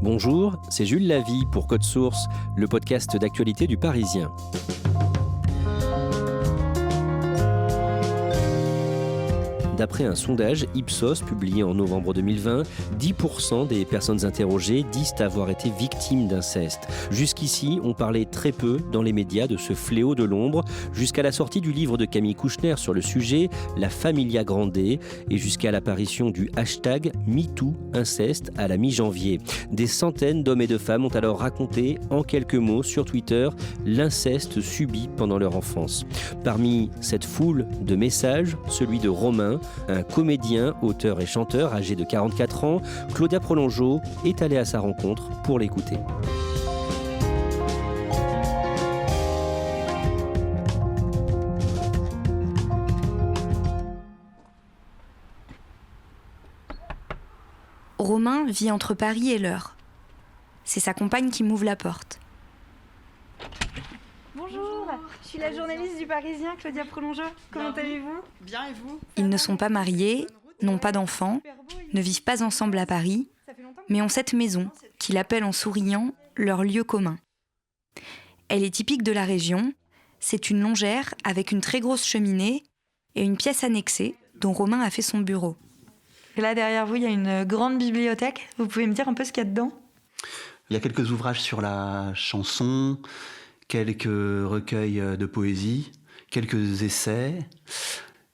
Bonjour, c'est Jules Lavie pour Code Source, le podcast d'actualité du Parisien. D'après un sondage Ipsos publié en novembre 2020, 10% des personnes interrogées disent avoir été victimes d'inceste. Jusqu'ici, on parlait très peu dans les médias de ce fléau de l'ombre, jusqu'à la sortie du livre de Camille Kouchner sur le sujet, La Familia Grande, et jusqu'à l'apparition du hashtag #MeTooInceste à la mi-janvier. Des centaines d'hommes et de femmes ont alors raconté, en quelques mots sur Twitter, l'inceste subi pendant leur enfance. Parmi cette foule de messages, celui de Romain, un comédien, auteur et chanteur âgé de 44 ans, Claudia Prolongeau est allée à sa rencontre pour l'écouter. Romain vit entre Paris et l'Eure. C'est sa compagne qui m'ouvre la porte. Bonjour, je suis la journaliste du Parisien, Claudia Prolongeau. Comment allez-vous ? Bien, et vous ? Ils ne sont pas mariés, n'ont pas d'enfants, ne vivent pas ensemble à Paris, mais ont cette maison, qu'ils appellent en souriant leur lieu commun. Elle est typique de la région, c'est une longère avec une très grosse cheminée et une pièce annexée dont Romain a fait son bureau. Et là, derrière vous, il y a une grande bibliothèque. Vous pouvez me dire un peu ce qu'il y a dedans ? Il y a quelques ouvrages sur la chanson, quelques recueils de poésie, quelques essais,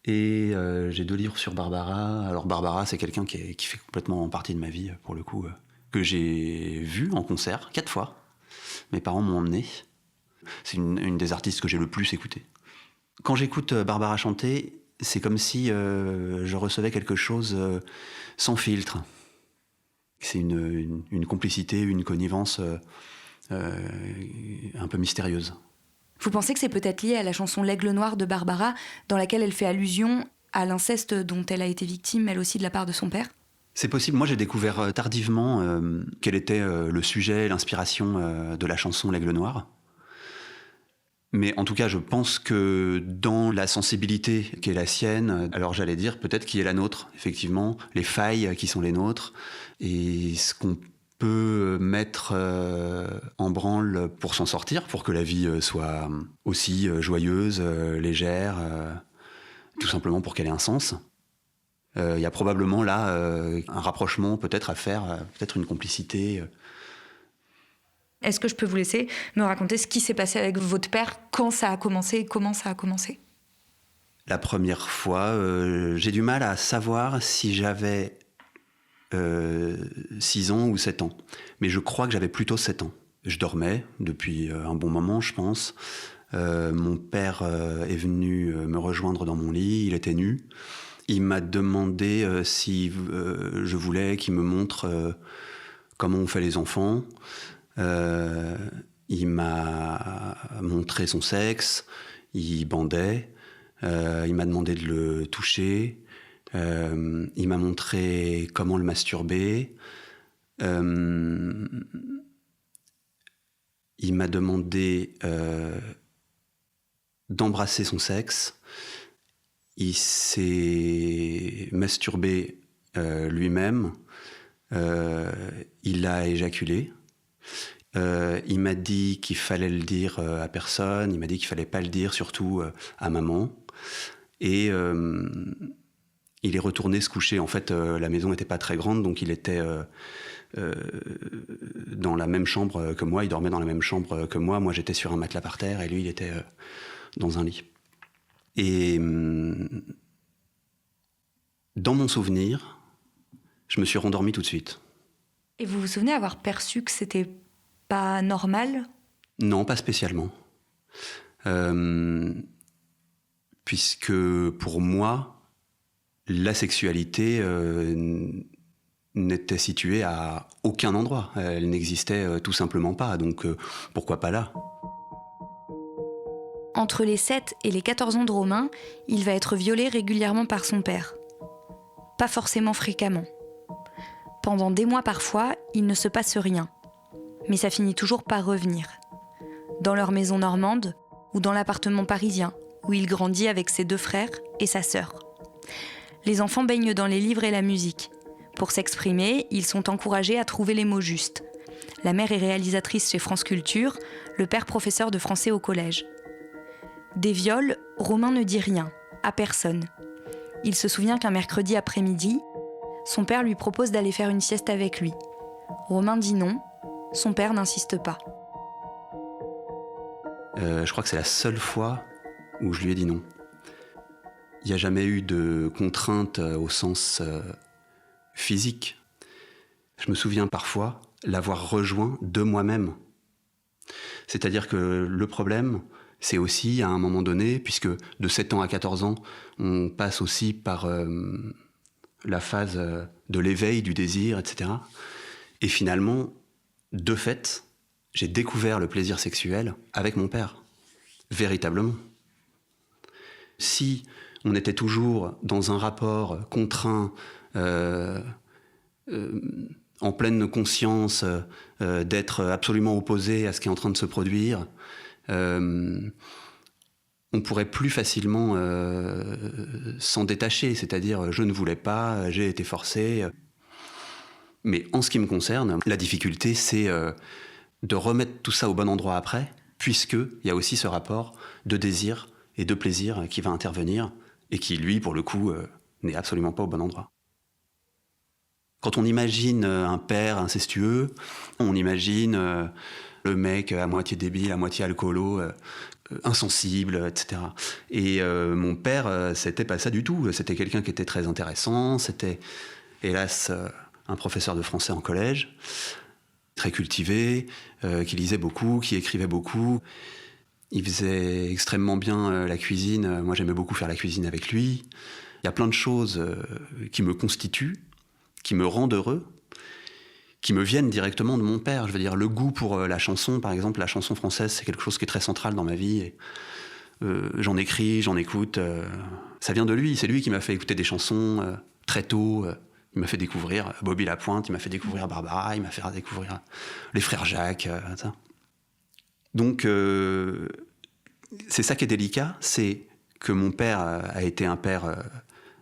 et j'ai 2 livres sur Barbara. Alors Barbara, c'est quelqu'un qui fait complètement partie de ma vie, pour le coup, que j'ai vu en concert 4 fois. Mes parents m'ont emmené. C'est une des artistes que j'ai le plus écouté. Quand j'écoute Barbara chanter, c'est comme si je recevais quelque chose sans filtre. C'est une complicité, une connivence un peu mystérieuse. Vous pensez que c'est peut-être lié à la chanson L'Aigle Noir de Barbara, dans laquelle elle fait allusion à l'inceste dont elle a été victime, elle aussi, de la part de son père ? C'est possible. Moi, j'ai découvert tardivement quel était le sujet, l'inspiration de la chanson L'Aigle Noir. Mais en tout cas, je pense que dans la sensibilité qui est la sienne, alors j'allais dire peut-être qui est la nôtre, effectivement, les failles qui sont les nôtres, et ce qu'on peut mettre en branle pour s'en sortir, pour que la vie soit aussi joyeuse, légère, tout simplement pour qu'elle ait un sens. Il y a probablement là un rapprochement peut-être à faire, peut-être une complicité. Est-ce que je peux vous laisser me raconter ce qui s'est passé avec votre père, quand ça a commencé et comment ça a commencé ? La première fois, j'ai du mal à savoir si j'avais 6 ans ou 7 ans. Mais je crois que j'avais plutôt 7 ans. Je dormais depuis un bon moment, je pense. Mon père est venu me rejoindre dans mon lit, il était nu. Il m'a demandé si je voulais qu'il me montre comment on fait les enfants. Il m'a montré son sexe, il bandait, il m'a demandé de le toucher, il m'a montré comment le masturber, il m'a demandé d'embrasser son sexe, il s'est masturbé lui-même, il a éjaculé. Il m'a dit qu'il fallait le dire à personne, il m'a dit qu'il fallait pas le dire surtout à maman. Et il est retourné se coucher. En fait, la maison n'était pas très grande, donc il était dans la même chambre que moi, il dormait dans la même chambre que moi. Moi, j'étais sur un matelas par terre et lui, il était dans un lit. Et dans mon souvenir, je me suis rendormi tout de suite. Et vous vous souvenez avoir perçu que c'était pas normal ? Non, pas spécialement. Puisque pour moi, la sexualité n'était située à aucun endroit. Elle n'existait tout simplement pas, donc pourquoi pas là ? Entre les 7 et les 14 ans de Romain, il va être violé régulièrement par son père. Pas forcément fréquemment. Pendant des mois parfois, il ne se passe rien. Mais ça finit toujours par revenir. Dans leur maison normande ou dans l'appartement parisien, où il grandit avec ses 2 frères et sa sœur. Les enfants baignent dans les livres et la musique. Pour s'exprimer, ils sont encouragés à trouver les mots justes, La mère est réalisatrice chez France Culture, le père professeur de français au collège. Des viols, Romain ne dit rien, à personne. Il se souvient qu'un mercredi après-midi, son père lui propose d'aller faire une sieste avec lui. Romain dit non, son père n'insiste pas. Je crois que c'est la seule fois où je lui ai dit non. Il n'y a jamais eu de contrainte au sens physique. Je me souviens parfois l'avoir rejoint de moi-même. C'est-à-dire que le problème, c'est aussi, à un moment donné, puisque de 7 ans à 14 ans, on passe aussi par la phase de l'éveil, du désir, etc. Et finalement, de fait, j'ai découvert le plaisir sexuel avec mon père, véritablement. Si on était toujours dans un rapport contraint, en pleine conscience d'être absolument opposé à ce qui est en train de se produire, on pourrait plus facilement s'en détacher, c'est-à-dire je ne voulais pas, j'ai été forcé. Mais en ce qui me concerne, la difficulté, c'est de remettre tout ça au bon endroit après, puisqu'il y a aussi ce rapport de désir et de plaisir qui va intervenir, et qui, lui, pour le coup, n'est absolument pas au bon endroit. Quand on imagine un père incestueux, on imagine le mec à moitié débile, à moitié alcoolo, insensible, etc. Et mon père, c'était pas ça du tout. C'était quelqu'un qui était très intéressant. C'était, hélas, un professeur de français en collège, très cultivé, qui lisait beaucoup, qui écrivait beaucoup. Il faisait extrêmement bien la cuisine. Moi, j'aimais beaucoup faire la cuisine avec lui. Il y a plein de choses qui me constituent, qui me rendent heureux, qui me viennent directement de mon père. Je veux dire, le goût pour la chanson, par exemple, la chanson française, c'est quelque chose qui est très central dans ma vie. Et, j'en écris, j'en écoute. Ça vient de lui. C'est lui qui m'a fait écouter des chansons très tôt. Il m'a fait découvrir Bobby Lapointe, il m'a fait découvrir Barbara, il m'a fait découvrir les frères Jacques. Ça. Donc, c'est ça qui est délicat, c'est que mon père a été un père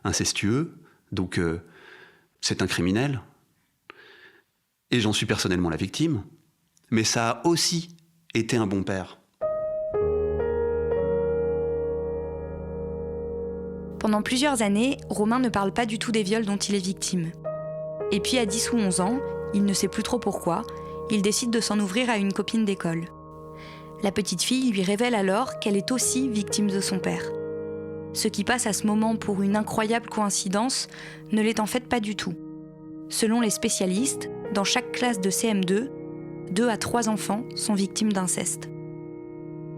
incestueux, donc c'est un criminel, et j'en suis personnellement la victime, mais ça a aussi été un bon père. Pendant plusieurs années, Romain ne parle pas du tout des viols dont il est victime. Et puis à 10 ou 11 ans, il ne sait plus trop pourquoi, il décide de s'en ouvrir à une copine d'école. La petite fille lui révèle alors qu'elle est aussi victime de son père. Ce qui passe à ce moment pour une incroyable coïncidence ne l'est en fait pas du tout. Selon les spécialistes, dans chaque classe de CM2, 2 à 3 enfants sont victimes d'inceste.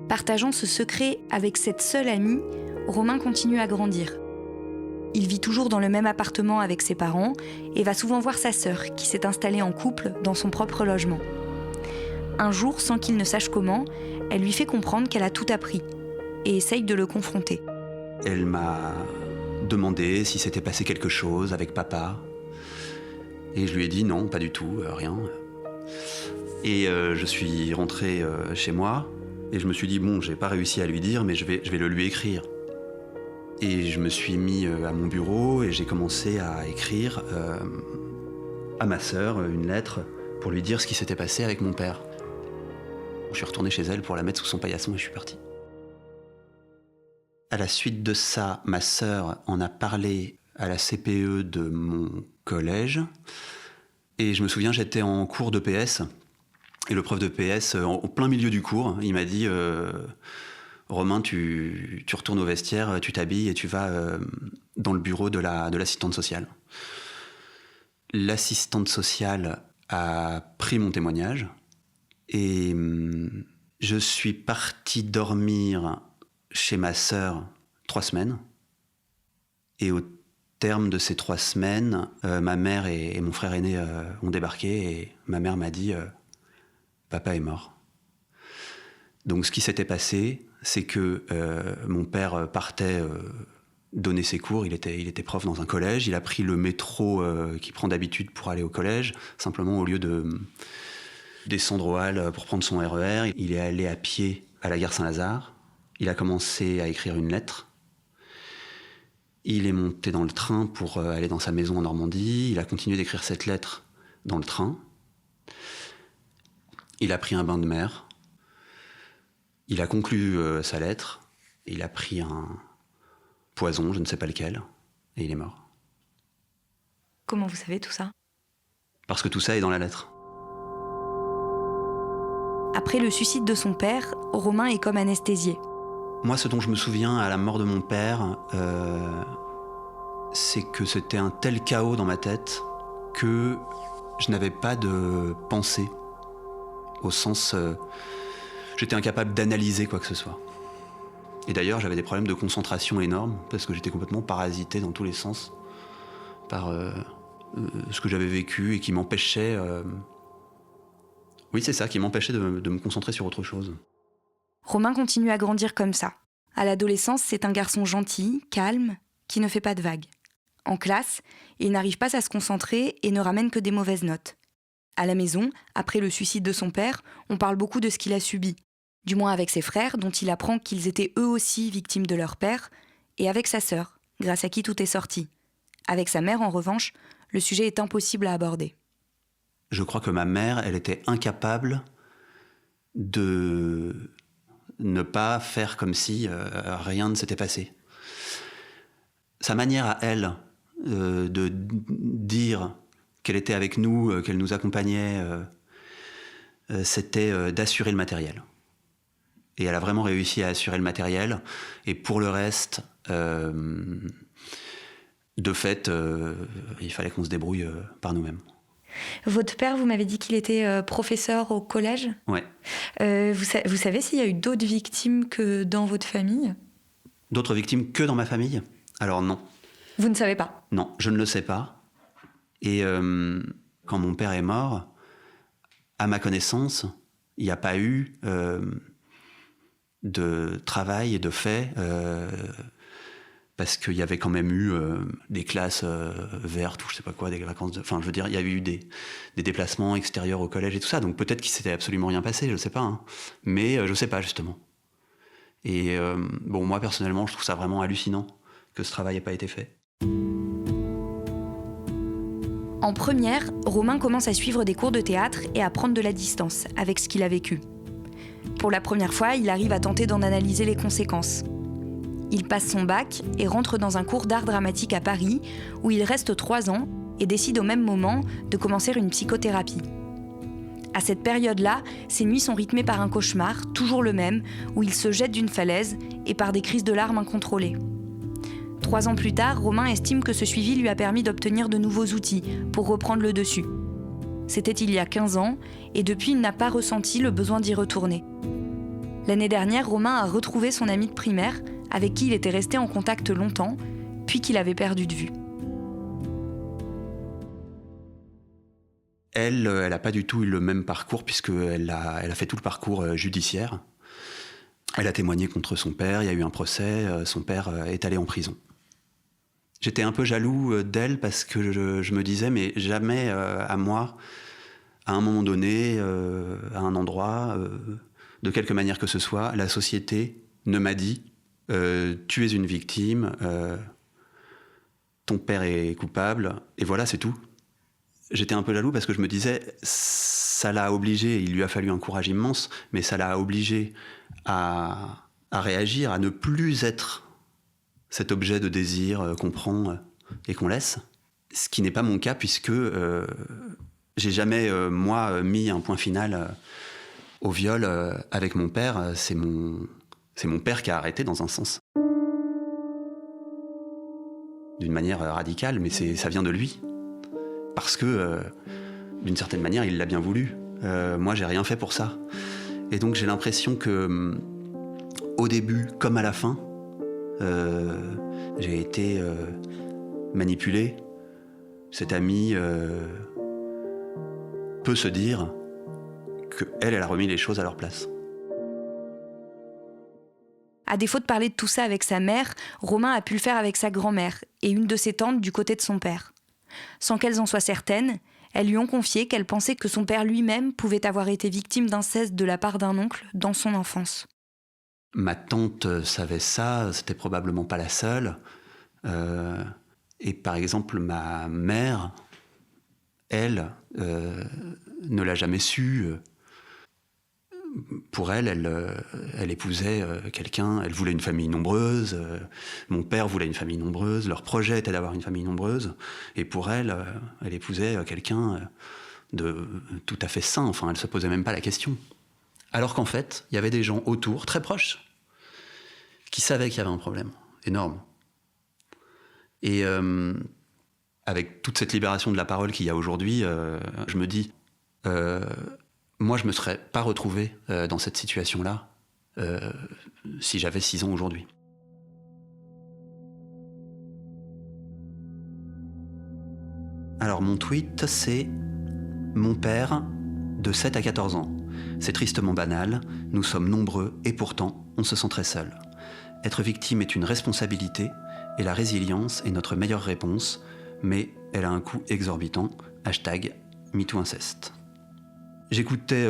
Partageant ce secret avec cette seule amie, Romain continue à grandir. Il vit toujours dans le même appartement avec ses parents et va souvent voir sa sœur, qui s'est installée en couple dans son propre logement. Un jour, sans qu'il ne sache comment, elle lui fait comprendre qu'elle a tout appris et essaye de le confronter. Elle m'a demandé si s'était passé quelque chose avec papa. Et je lui ai dit non, pas du tout, rien. Et je suis rentré chez moi et je me suis dit bon, j'ai pas réussi à lui dire, mais je vais le lui écrire. Et je me suis mis à mon bureau et j'ai commencé à écrire à ma sœur une lettre pour lui dire ce qui s'était passé avec mon père. Je suis retourné chez elle pour la mettre sous son paillasson et je suis parti. À la suite de ça, ma sœur en a parlé à la CPE de mon collège. Et je me souviens, j'étais en cours de PS. Et le prof de PS, au plein milieu du cours, il m'a dit Romain, tu retournes au vestiaire, tu t'habilles et tu vas dans le bureau de l'assistante sociale. L'assistante sociale a pris mon témoignage et je suis parti dormir chez ma sœur 3 semaines. Et au terme de ces 3 semaines, ma mère et mon frère aîné ont débarqué et ma mère m'a dit papa est mort. Donc ce qui s'était passé, c'est que mon père partait donner ses cours, il était prof dans un collège, il a pris le métro qu'il prend d'habitude pour aller au collège, simplement au lieu de descendre aux Halles pour prendre son RER, il est allé à pied à la gare Saint-Lazare, il a commencé à écrire une lettre, il est monté dans le train pour aller dans sa maison en Normandie, il a continué d'écrire cette lettre dans le train, Il a pris un bain de mer. Il a conclu sa lettre. Il a pris un poison, je ne sais pas lequel, et il est mort. Comment vous savez tout ça? Parce que tout ça est dans la lettre. Après le suicide de son père, Romain est comme anesthésié. Moi, ce dont je me souviens à la mort de mon père, c'est que c'était un tel chaos dans ma tête que je n'avais pas de pensée. Au sens... j'étais incapable d'analyser quoi que ce soit. Et d'ailleurs, j'avais des problèmes de concentration énormes, parce que j'étais complètement parasité dans tous les sens par ce que j'avais vécu et qui m'empêchait... Oui, c'est ça, qui m'empêchait de me concentrer sur autre chose. Romain continue à grandir comme ça. À l'adolescence, c'est un garçon gentil, calme, qui ne fait pas de vagues. En classe, il n'arrive pas à se concentrer et ne ramène que des mauvaises notes. À la maison, après le suicide de son père, on parle beaucoup de ce qu'il a subi. Du moins avec ses frères, dont il apprend qu'ils étaient eux aussi victimes de leur père, et avec sa sœur, grâce à qui tout est sorti. Avec sa mère, en revanche, le sujet est impossible à aborder. Je crois que ma mère, elle était incapable de ne pas faire comme si rien ne s'était passé. Sa manière à elle de dire qu'elle était avec nous, qu'elle nous accompagnait, c'était d'assurer le matériel. Et elle a vraiment réussi à assurer le matériel. Et pour le reste, de fait, il fallait qu'on se débrouille par nous-mêmes. Votre père, vous m'avez dit qu'il était professeur au collège. Ouais. Vous savez s'il y a eu d'autres victimes que dans votre famille? D'autres victimes que dans ma famille? Alors non. Vous ne savez pas? Non, je ne le sais pas. Et quand mon père est mort, à ma connaissance, il n'y a pas eu de travail et de fait, parce qu'il y avait quand même eu des classes vertes ou je sais pas quoi, des vacances. Enfin, je veux dire, il y a eu des déplacements extérieurs au collège et tout ça. Donc peut-être qu'il s'était absolument rien passé, je sais pas. Hein. Mais je sais pas justement. Et bon, moi personnellement, je trouve ça vraiment hallucinant que ce travail n'ait pas été fait. En première, Romain commence à suivre des cours de théâtre et à prendre de la distance avec ce qu'il a vécu. Pour la première fois, il arrive à tenter d'en analyser les conséquences. Il passe son bac et rentre dans un cours d'art dramatique à Paris, où il reste 3 ans et décide au même moment de commencer une psychothérapie. À cette période-là, ses nuits sont rythmées par un cauchemar, toujours le même, où il se jette d'une falaise et par des crises de larmes incontrôlées. 3 ans plus tard, Romain estime que ce suivi lui a permis d'obtenir de nouveaux outils pour reprendre le dessus. C'était il y a 15 ans, et depuis, il n'a pas ressenti le besoin d'y retourner. L'année dernière, Romain a retrouvé son ami de primaire, avec qui il était resté en contact longtemps, puis qu'il avait perdu de vue. Elle n'a pas du tout eu le même parcours, puisqu'elle a fait tout le parcours judiciaire. Elle a témoigné contre son père, il y a eu un procès, son père est allé en prison. J'étais un peu jaloux d'elle parce que je me disais, mais jamais à moi, à un moment donné, à un endroit, de quelque manière que ce soit, la société ne m'a dit « tu es une victime, ton père est coupable, et voilà, c'est tout ». J'étais un peu jaloux parce que je me disais, ça l'a obligé, il lui a fallu un courage immense, mais ça l'a obligé à réagir, à ne plus être cet objet de désir qu'on prend et qu'on laisse. Ce qui n'est pas mon cas puisque j'ai jamais, moi, mis un point final au viol avec mon père. C'est mon père qui a arrêté dans un sens. D'une manière radicale, mais ça vient de lui. Parce que, d'une certaine manière, il l'a bien voulu. Moi, j'ai rien fait pour ça. Et donc, j'ai l'impression que, au début, comme à la fin, j'ai été manipulé. Cette amie peut se dire qu'elle a remis les choses à leur place. À défaut de parler de tout ça avec sa mère, Romain a pu le faire avec sa grand-mère et une de ses tantes du côté de son père. Sans qu'elles en soient certaines, elles lui ont confié qu'elles pensaient que son père lui-même pouvait avoir été victime d'inceste de la part d'un oncle dans son enfance. Ma tante savait ça, c'était probablement pas la seule. Et par exemple, ma mère, elle, ne l'a jamais su. pour elle épousait quelqu'un, elle voulait une famille nombreuse, mon père voulait une famille nombreuse, leur projet était d'avoir une famille nombreuse, et pour elle épousait quelqu'un de tout à fait sain, enfin elle se posait même pas la question. Alors qu'en fait, il y avait des gens autour, très proches, qui savaient qu'il y avait un problème énorme. Et avec toute cette libération de la parole qu'il y a aujourd'hui, je me dis, moi je me serais pas retrouvé dans cette situation-là si j'avais 6 ans aujourd'hui. Alors mon tweet, c'est « Mon père, de 7 à 14 ans. C'est tristement banal, nous sommes nombreux et pourtant on se sent très seul. Être victime est une responsabilité et la résilience est notre meilleure réponse, mais elle a un coût exorbitant. #MeTooInceste ». J'écoutais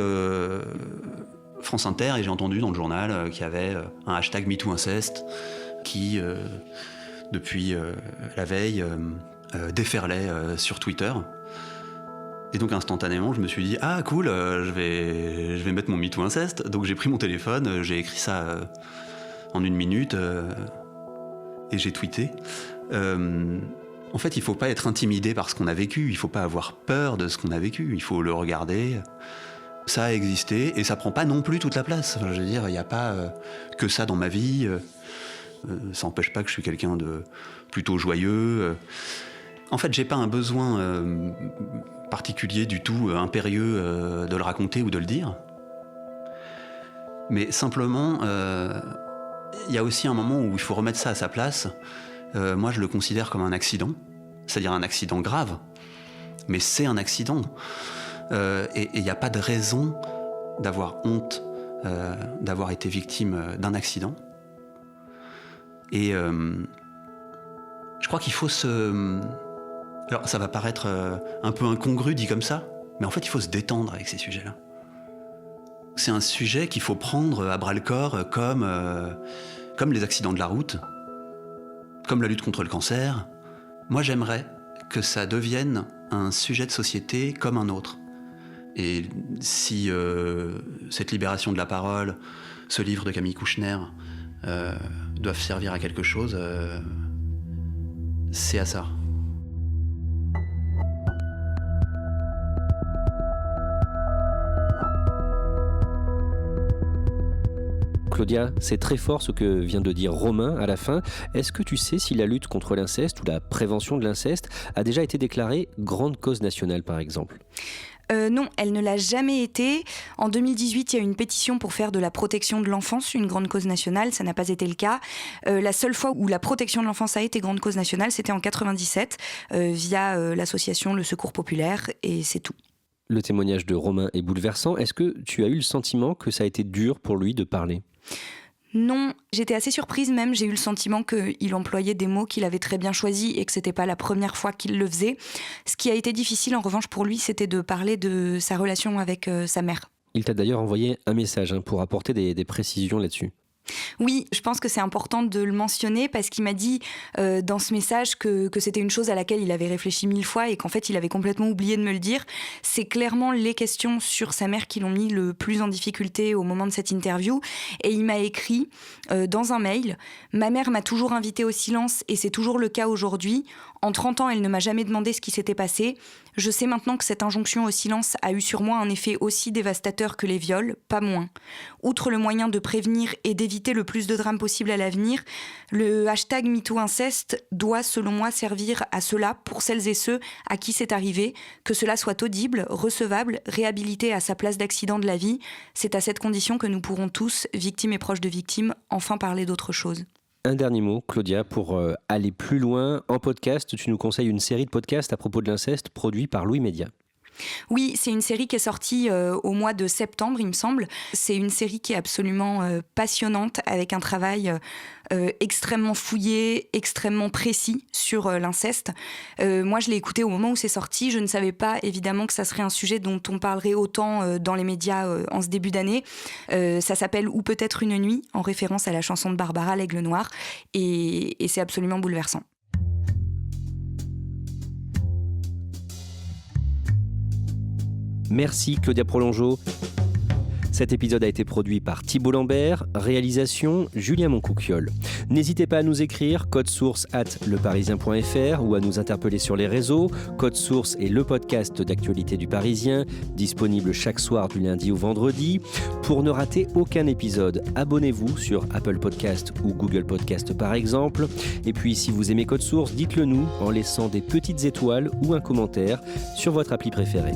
France Inter et j'ai entendu dans le journal qu'il y avait un #MeTooInceste qui, depuis la veille, déferlait sur Twitter. Et donc instantanément, je me suis dit « Ah cool, je vais mettre mon MeTooInceste ». Donc j'ai pris mon téléphone, j'ai écrit ça en 1 minute et j'ai tweeté. En fait, il ne faut pas être intimidé par ce qu'on a vécu, il ne faut pas avoir peur de ce qu'on a vécu, il faut le regarder. Ça a existé et ça ne prend pas non plus toute la place. Enfin, je veux dire, il n'y a pas que ça dans ma vie. Ça n'empêche pas que je suis quelqu'un de plutôt joyeux. En fait, je n'ai pas un besoin particulier du tout, impérieux, de le raconter ou de le dire. Mais simplement, il y a aussi un moment où il faut remettre ça à sa place. Moi, je le considère comme un accident, c'est-à-dire un accident grave. Mais c'est un accident. Et il n'y a pas de raison d'avoir honte d'avoir été victime d'un accident. Et je crois qu'il faut se... Alors, ça va paraître un peu incongru dit comme ça, mais en fait, il faut se détendre avec ces sujets-là. C'est un sujet qu'il faut prendre à bras-le-corps comme les accidents de la route, comme la lutte contre le cancer. Moi, j'aimerais que ça devienne un sujet de société comme un autre. Et si cette libération de la parole, ce livre de Camille Kouchner, doivent servir à quelque chose, c'est à ça. Claudia, c'est très fort ce que vient de dire Romain à la fin. Est-ce que tu sais si la lutte contre l'inceste ou la prévention de l'inceste a déjà été déclarée grande cause nationale, par exemple ? Non, elle ne l'a jamais été. En 2018, il y a eu une pétition pour faire de la protection de l'enfance une grande cause nationale. Ça n'a pas été le cas. La seule fois où la protection de l'enfance a été grande cause nationale, c'était en 97, via l'association Le Secours Populaire, et c'est tout. Le témoignage de Romain est bouleversant. Est-ce que tu as eu le sentiment que ça a été dur pour lui de parler ? Non, j'étais assez surprise même. J'ai eu le sentiment qu'il employait des mots qu'il avait très bien choisis et que c'était pas la première fois qu'il le faisait. Ce qui a été difficile en revanche pour lui, c'était de parler de sa relation avec sa mère. Il t'a d'ailleurs envoyé un message pour apporter des précisions là-dessus. Oui, je pense que c'est important de le mentionner parce qu'il m'a dit dans ce message que c'était une chose à laquelle il avait réfléchi 1000 fois et qu'en fait il avait complètement oublié de me le dire. C'est clairement les questions sur sa mère qui l'ont mis le plus en difficulté au moment de cette interview. Et il m'a écrit dans un mail « Ma mère m'a toujours invité au silence et c'est toujours le cas aujourd'hui. En 30 ans, elle ne m'a jamais demandé ce qui s'était passé. Je sais maintenant que cette injonction au silence a eu sur moi un effet aussi dévastateur que les viols, pas moins. Outre le moyen de prévenir et d'éviter le plus de drames possible à l'avenir, le #MeTooInceste doit, selon moi, servir à cela pour celles et ceux à qui c'est arrivé, que cela soit audible, recevable, réhabilité à sa place d'accident de la vie. C'est à cette condition que nous pourrons tous, victimes et proches de victimes, enfin parler d'autre chose. » Un dernier mot, Claudia, pour aller plus loin. En podcast, tu nous conseilles une série de podcasts à propos de l'inceste produits par Louis Média. Oui, c'est une série qui est sortie au mois de septembre, il me semble. C'est une série qui est absolument passionnante, avec un travail extrêmement fouillé, extrêmement précis sur l'inceste. Moi, je l'ai écouté au moment où c'est sorti. Je ne savais pas, évidemment, que ça serait un sujet dont on parlerait autant dans les médias en ce début d'année. Ça s'appelle « Ou peut-être une nuit », en référence à la chanson de Barbara, L'Aigle Noir. Et c'est absolument bouleversant. Merci Claudia Prolongeau. Cet épisode a été produit par Thibault Lambert, réalisation Julien Moncouquiol. N'hésitez pas à nous écrire codesource@leparisien.fr ou à nous interpeller sur les réseaux. Code Source est le podcast d'actualité du Parisien, disponible chaque soir du lundi au vendredi. Pour ne rater aucun épisode, abonnez-vous sur Apple Podcast ou Google Podcast par exemple. Et puis si vous aimez Code Source, dites-le nous en laissant des petites étoiles ou un commentaire sur votre appli préférée.